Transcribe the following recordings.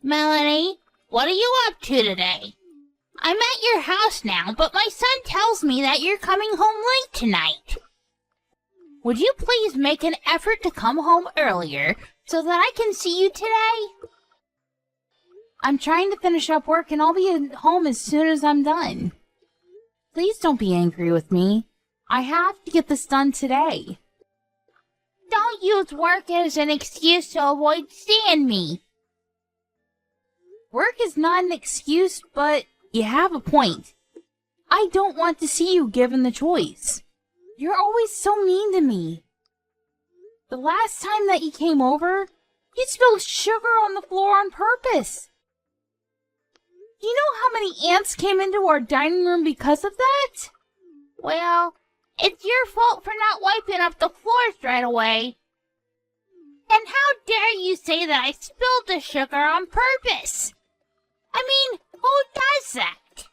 Melanie, what are you up to today? I'm at your house now, but my son tells me that you're coming home late tonight. Would you please make an effort to come home earlier so that I can see you today? I'm trying to finish up work and I'll be at home as soon as I'm done. Please don't be angry with me. I have to get this done today. Don't use work as an excuse to avoid seeing me. Work is not an excuse, but you have a point. I don't want to see you given the choice. You're always so mean to me. The last time that you came over, you spilled sugar on the floor on purpose. You know how many ants came into our dining room because of that? Well, it's your fault for not wiping up the floors right away. And how dare you say that I spilled the sugar on purpose? I mean, who does that?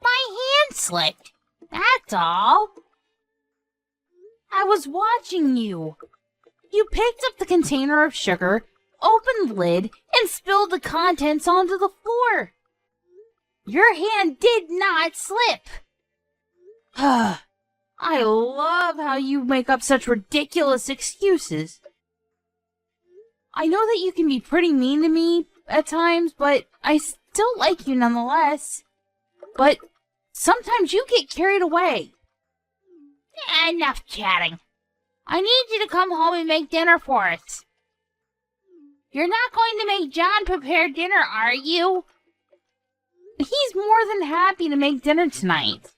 My hand slipped, that's all. I was watching you. You picked up the container of sugar, opened the lid, and spilled the contents onto the floor. Your hand did not slip. I love how you make up such ridiculous excuses. I know that you can be pretty mean to me at times, but I still like you nonetheless. But sometimes you get carried away. Enough chatting. I need you to come home and make dinner for us. You're not going to make John prepare dinner, are you? He's more than happy to make dinner tonight.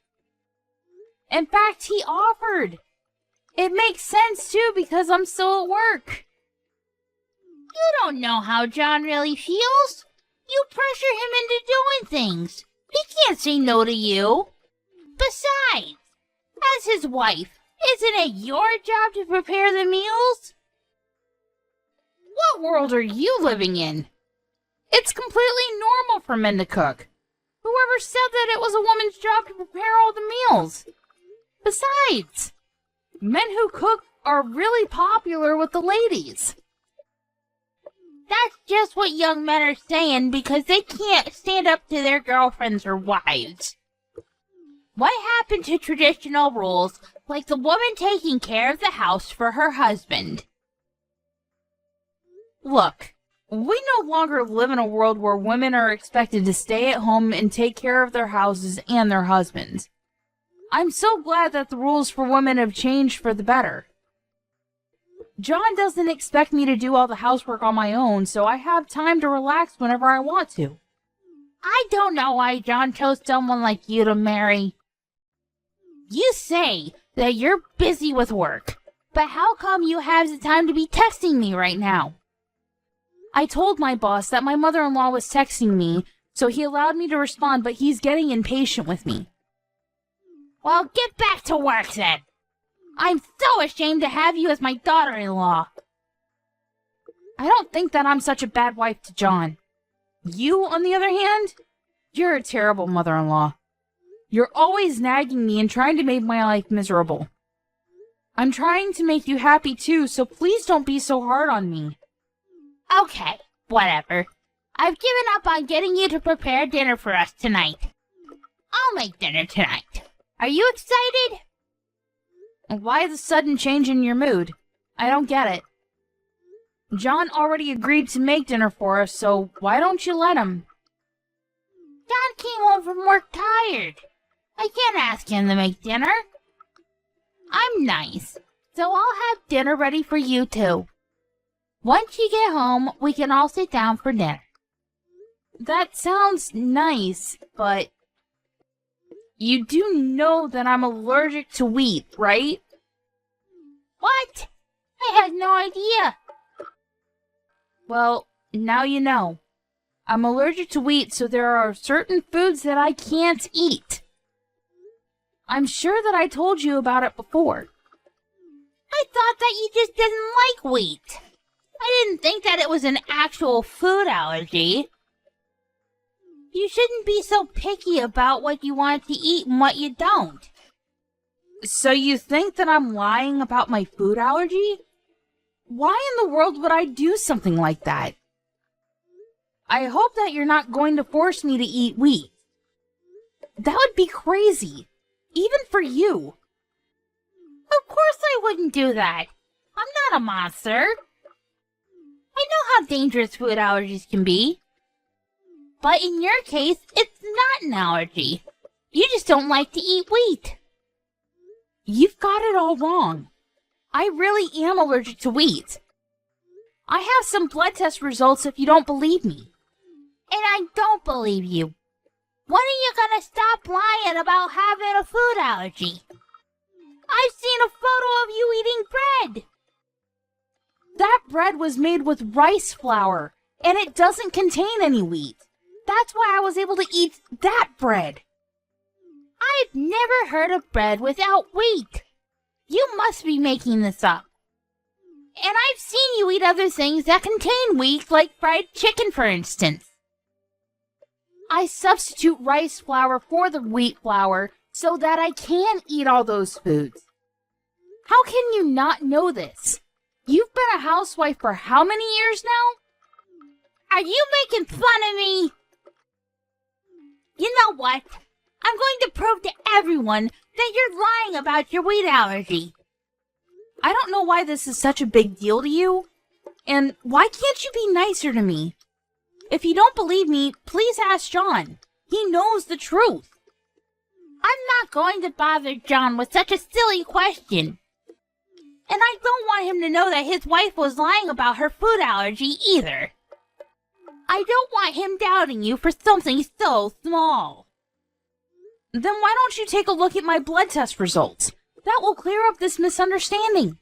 In fact, he offered. It makes sense, too, because I'm still at work. You don't know how John really feels. You pressure him into doing things. He can't say no to you. Besides, as his wife, isn't it your job to prepare the meals? What world are you living in? It's completely normal for men to cook. Whoever said that it was a woman's job to prepare all the meals? Besides, men who cook are really popular with the ladies. That's just what young men are saying because they can't stand up to their girlfriends or wives. What happened to traditional rules like the woman taking care of the house for her husband? Look, we no longer live in a world where women are expected to stay at home and take care of their houses and their husbands. I'm so glad that the rules for women have changed for the better. John doesn't expect me to do all the housework on my own, so I have time to relax whenever I want to. I don't know why John chose someone like you to marry. You say that you're busy with work, but how come you have the time to be texting me right now? I told my boss that my mother-in-law was texting me, so he allowed me to respond, but he's getting impatient with me. Well, get back to work then. I'm so ashamed to have you as my daughter-in-law. I don't think that I'm such a bad wife to John. You, on the other hand, you're a terrible mother-in-law. You're always nagging me and trying to make my life miserable. I'm trying to make you happy too, so please don't be so hard on me. Okay, whatever. I've given up on getting you to prepare dinner for us tonight. I'll make dinner tonight. Are you excited? Why the sudden change in your mood? I don't get it. John already agreed to make dinner for us, so why don't you let him? John came home from work tired. I can't ask him to make dinner. I'm nice, so I'll have dinner ready for you too. Once you get home, we can all sit down for dinner. That sounds nice, but you do know that I'm allergic to wheat, right? What? I had no idea. Well, now you know. I'm allergic to wheat, so there are certain foods that I can't eat. I'm sure that I told you about it before. I thought that you just didn't like wheat. I didn't think that it was an actual food allergy. You shouldn't be so picky about what you want to eat and what you don't. So you think that I'm lying about my food allergy? Why in the world would I do something like that? I hope that you're not going to force me to eat wheat. That would be crazy, even for you. Of course I wouldn't do that. I'm not a monster. I know how dangerous food allergies can be. But in your case, it's not an allergy. You just don't like to eat wheat. You've got it all wrong. I really am allergic to wheat. I have some blood test results if you don't believe me. And I don't believe you. When are you gonna stop lying about having a food allergy? I've seen a photo of you eating bread. That bread was made with rice flour, and it doesn't contain any wheat. That's why I was able to eat that bread. I've never heard of bread without wheat. You must be making this up. And I've seen you eat other things that contain wheat, like fried chicken, for instance. I substitute rice flour for the wheat flour so that I can eat all those foods. How can you not know this? You've been a housewife for how many years now? Are you making fun of me? You know what? I'm going to prove to everyone that you're lying about your wheat allergy. I don't know why this is such a big deal to you. And why can't you be nicer to me? If you don't believe me, please ask John. He knows the truth. I'm not going to bother John with such a silly question. And I don't want him to know that his wife was lying about her food allergy either. I don't want him doubting you for something so small. Then why don't you take a look at my blood test results? That will clear up this misunderstanding.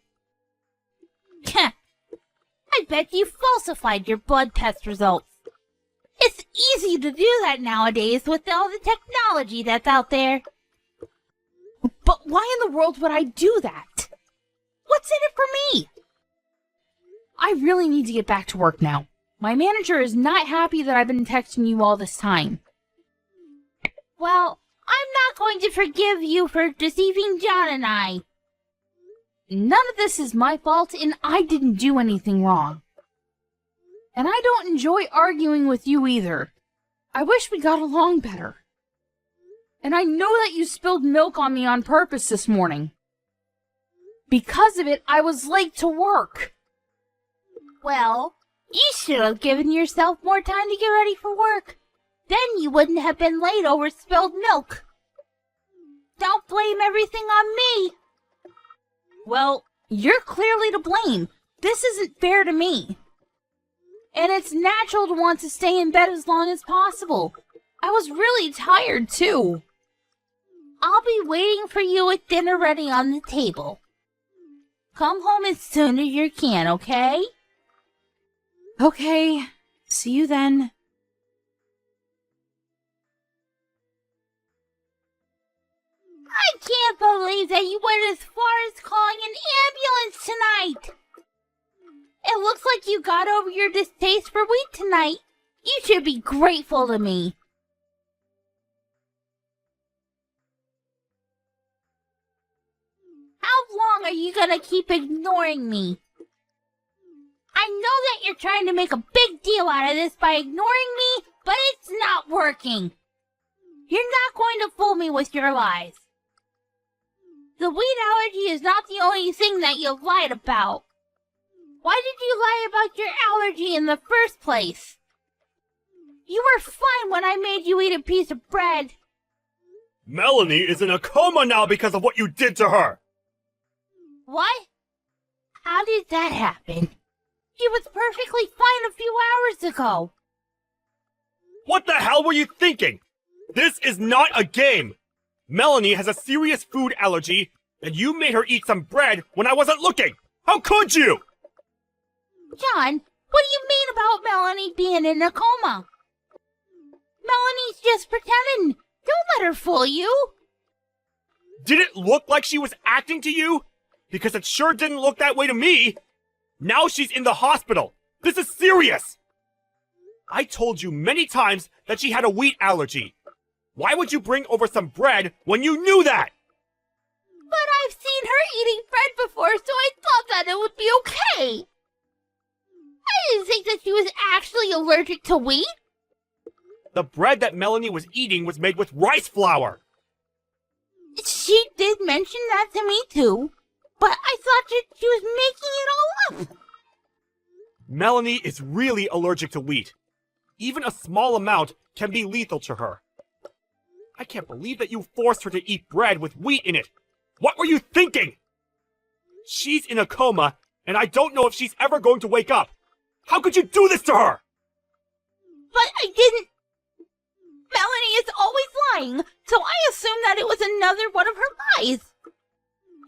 I bet you falsified your blood test results. It's easy to do that nowadays with all the technology that's out there. But why in the world would I do that? What's in it for me? I really need to get back to work now. My manager is not happy that I've been texting you all this time. Well, I'm not going to forgive you for deceiving John and I. None of this is my fault, and I didn't do anything wrong. And I don't enjoy arguing with you either. I wish we got along better. And I know that you spilled milk on me on purpose this morning. Because of it, I was late to work. Well, you should have given yourself more time to get ready for work. Then you wouldn't have been late over spilled milk. Don't blame everything on me. Well, you're clearly to blame. This isn't fair to me. And it's natural to want to stay in bed as long as possible. I was really tired, too. I'll be waiting for you with dinner ready on the table. Come home as soon as you can, okay? Okay. See you then. I can't believe that you went as far as calling an ambulance tonight. It looks like you got over your distaste for wheat tonight. You should be grateful to me. How long are you gonna keep ignoring me? I know that you're trying to make a big deal out of this by ignoring me, but it's not working. You're not going to fool me with your lies. The wheat allergy is not the only thing that you lied about. Why did you lie about your allergy in the first place? You were fine when I made you eat a piece of bread. Melanie is in a coma now because of what you did to her! What? How did that happen? She was perfectly fine a few hours ago. What the hell were you thinking? This is not a game! Melanie has a serious food allergy, and you made her eat some bread when I wasn't looking! How could you? John, what do you mean about Melanie being in a coma? Melanie's just pretending. Don't let her fool you. Did it look like she was acting to you? Because it sure didn't look that way to me. Now she's in the hospital. This is serious. I told you many times that she had a wheat allergy. Why would you bring over some bread when you knew that? But I've seen her eating bread before, so I thought that it would be okay. I didn't think that she was actually allergic to wheat. The bread that Melanie was eating was made with rice flour. She did mention that to me too, but I thought that she was making it all up. Melanie is really allergic to wheat. Even a small amount can be lethal to her. I can't believe that you forced her to eat bread with wheat in it. What were you thinking? She's in a coma, and I don't know if she's ever going to wake up. How could you do this to her? But I didn't. Melanie is always lying, so I assumed that it was another one of her lies.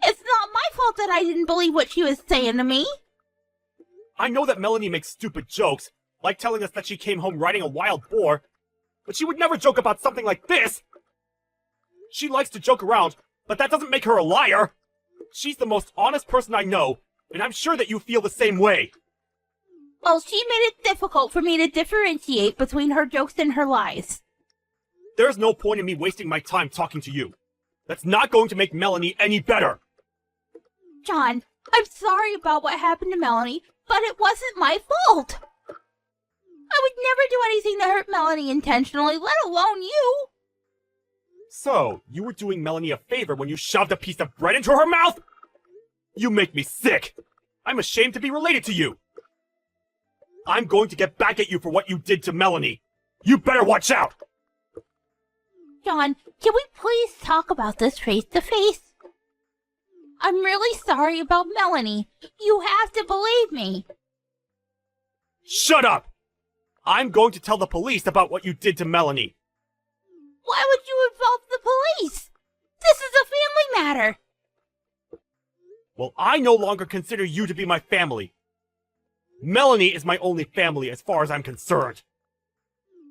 It's not my fault that I didn't believe what she was saying to me. I know that Melanie makes stupid jokes, like telling us that she came home riding a wild boar, but she would never joke about something like this. She likes to joke around, but that doesn't make her a liar. She's the most honest person I know, and I'm sure that you feel the same way. Well, she made it difficult for me to differentiate between her jokes and her lies. There's no point in me wasting my time talking to you. That's not going to make Melanie any better. John, I'm sorry about what happened to Melanie, but it wasn't my fault. I would never do anything to hurt Melanie intentionally, let alone you. So, you were doing Melanie a favor when you shoved a piece of bread into her mouth? You make me sick. I'm ashamed to be related to you. I'm going to get back at you for what you did to Melanie. You better watch out! John, can we please talk about this face to face? I'm really sorry about Melanie. You have to believe me. Shut up! I'm going to tell the police about what you did to Melanie. Why would you involve the police? This is a family matter. Well, I no longer consider you to be my family. Melanie is my only family as far as I'm concerned.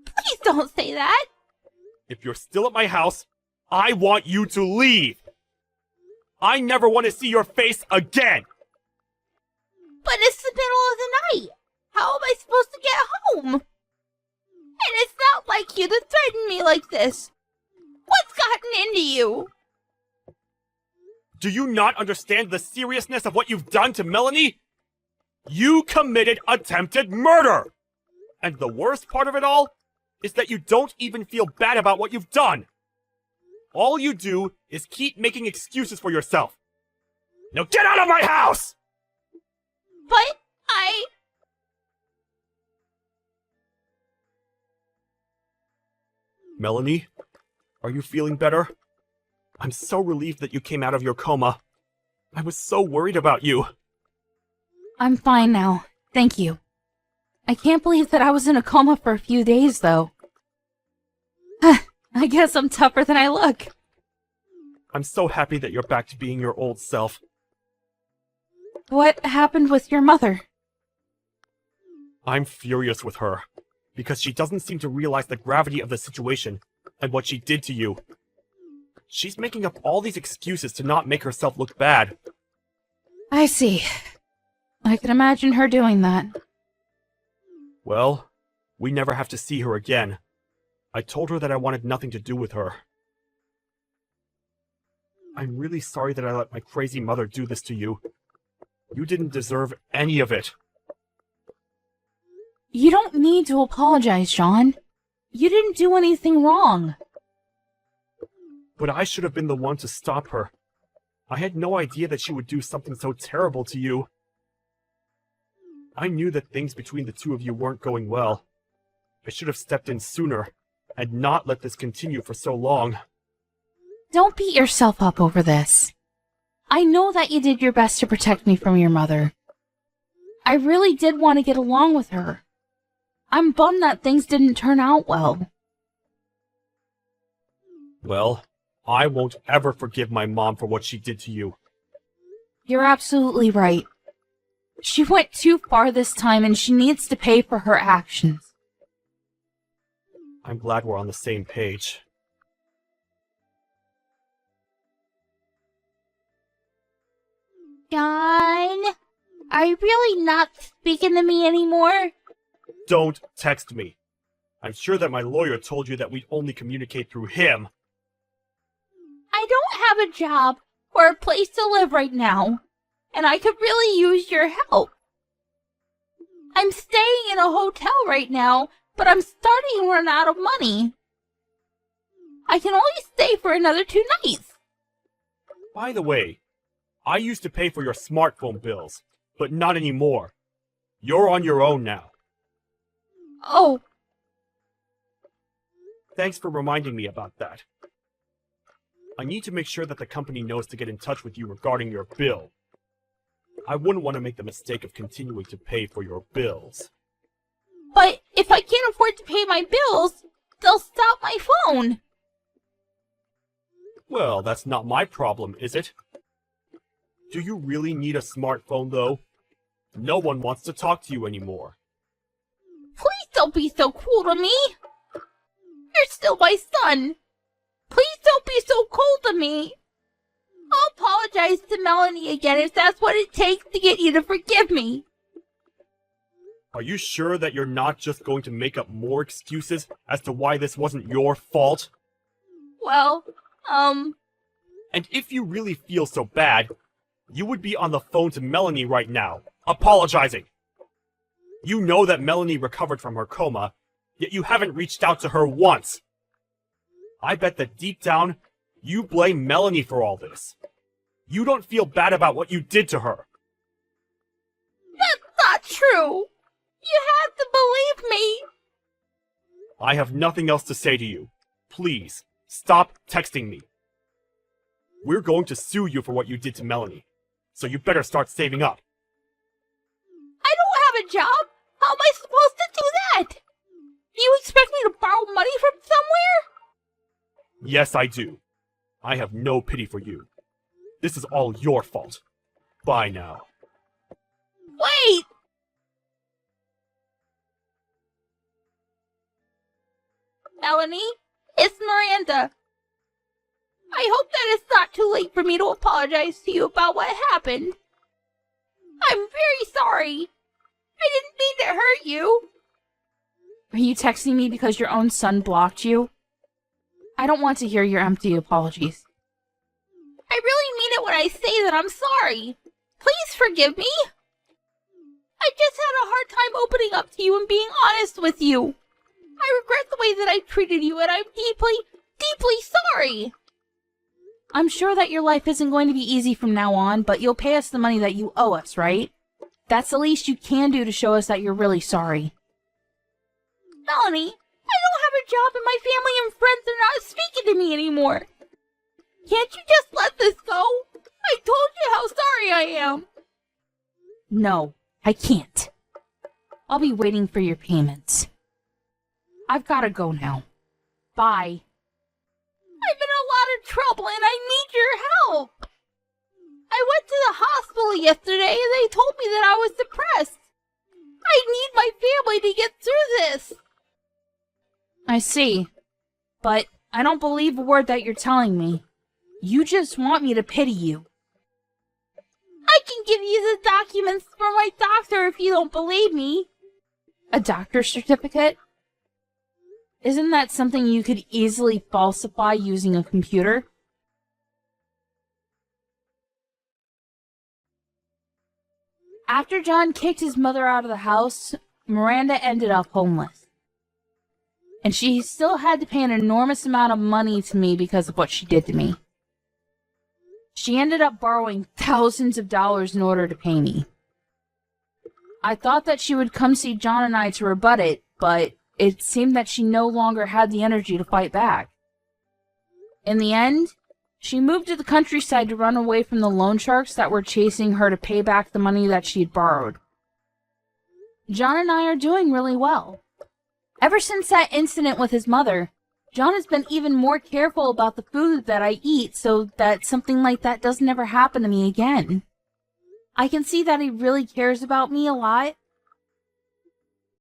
Please don't say that. If you're still at my house, I want you to leave. I never want to see your face again. But it's the middle of the night. How am I supposed to get home? And it's not like you to threaten me like this. What's gotten into you? Do you not understand the seriousness of what you've done to Melanie? You committed attempted murder! And the worst part of it all is that you don't even feel bad about what you've done. All you do is keep making excuses for yourself. Now get out of my house! But Melanie, are you feeling better? I'm so relieved that you came out of your coma. I was so worried about you. I'm fine now. Thank you. I can't believe that I was in a coma for a few days, though. I guess I'm tougher than I look. I'm so happy that you're back to being your old self. What happened with your mother? I'm furious with her, because she doesn't seem to realize the gravity of the situation and what she did to you. She's making up all these excuses to not make herself look bad. I see. I can imagine her doing that. Well, we never have to see her again. I told her that I wanted nothing to do with her. I'm really sorry that I let my crazy mother do this to you. You didn't deserve any of it. You don't need to apologize, Sean. You didn't do anything wrong. But I should have been the one to stop her. I had no idea that she would do something so terrible to you. I knew that things between the two of you weren't going well. I should have stepped in sooner, and not let this continue for so long. Don't beat yourself up over this. I know that you did your best to protect me from your mother. I really did want to get along with her. I'm bummed that things didn't turn out well. Well, I won't ever forgive my mom for what she did to you. You're absolutely right. She went too far this time and she needs to pay for her actions. I'm glad we're on the same page. John, are you really not speaking to me anymore? Don't text me. I'm sure that my lawyer told you that we'd only communicate through him. I don't have a job or a place to live right now, and I could really use your help. I'm staying in a hotel right now, but I'm starting to run out of money. I can only stay for another 2 nights. By the way, I used to pay for your smartphone bills, but not anymore. You're on your own now. Oh, Thanks for reminding me about that. I need to make sure that the company knows to get in touch with you regarding your bill. I wouldn't want to make the mistake of continuing to pay for your bills. but if I can't afford to pay my bills, they'll stop my phone. Well, that's not my problem, is it? Do you really need a smartphone, though? No one wants to talk to you anymore. Please don't be so cruel to me. You're still my son. Please don't be so cold to me. I'll apologize to Melanie again if that's what it takes to get you to forgive me. Are you sure that you're not just going to make up more excuses as to why this wasn't your fault? Well, And if you really feel so bad, you would be on the phone to Melanie right now, apologizing. You know that Melanie recovered from her coma, yet you haven't reached out to her once. I bet that deep down, you blame Melanie for all this. You don't feel bad about what you did to her. that's not true. You have to believe me. I have nothing else to say to you. Please, stop texting me. We're going to sue you for what you did to Melanie, so you better start saving up. I don't have a job. How am I supposed to do that? Do you expect me to borrow money from somewhere? Yes, I do. I have no pity for you. This is all your fault. Bye now. Wait! Melanie, it's Miranda. I hope that it's not too late for me to apologize to you about what happened. I'm very sorry. I didn't mean to hurt you. Are you texting me because your own son blocked you? I don't want to hear your empty apologies. I really mean it when I say that I'm sorry. Please forgive me. I just had a hard time opening up to you and being honest with you. I regret the way that I treated you, and I'm deeply, deeply sorry. I'm sure that your life isn't going to be easy from now on, but you'll pay us the money that you owe us, right? That's the least you can do to show us that you're really sorry. Melanie, I don't have a job and my family and friends are not speaking to me anymore. Can't you just let this go? I told you how sorry I am. No, I can't. I'll be waiting for your payments. I've gotta go now. Bye. I'm in a lot of trouble and I need your help. I went to the hospital yesterday and they told me that I was depressed. I need my family to get through this. I see. But I don't believe a word that you're telling me. You just want me to pity you. I can give you the documents for my doctor if you don't believe me. A doctor's certificate? Isn't that something you could easily falsify using a computer? After John kicked his mother out of the house, Miranda ended up homeless. And she still had to pay an enormous amount of money to me because of what she did to me. She ended up borrowing thousands of dollars in order to pay me. I thought that she would come see John and I to rebut it, but it seemed that she no longer had the energy to fight back. In the end, she moved to the countryside to run away from the loan sharks that were chasing her to pay back the money that she had borrowed. John and I are doing really well. Ever since that incident with his mother, John has been even more careful about the food that I eat so that something like that doesn't ever happen to me again. I can see that he really cares about me a lot,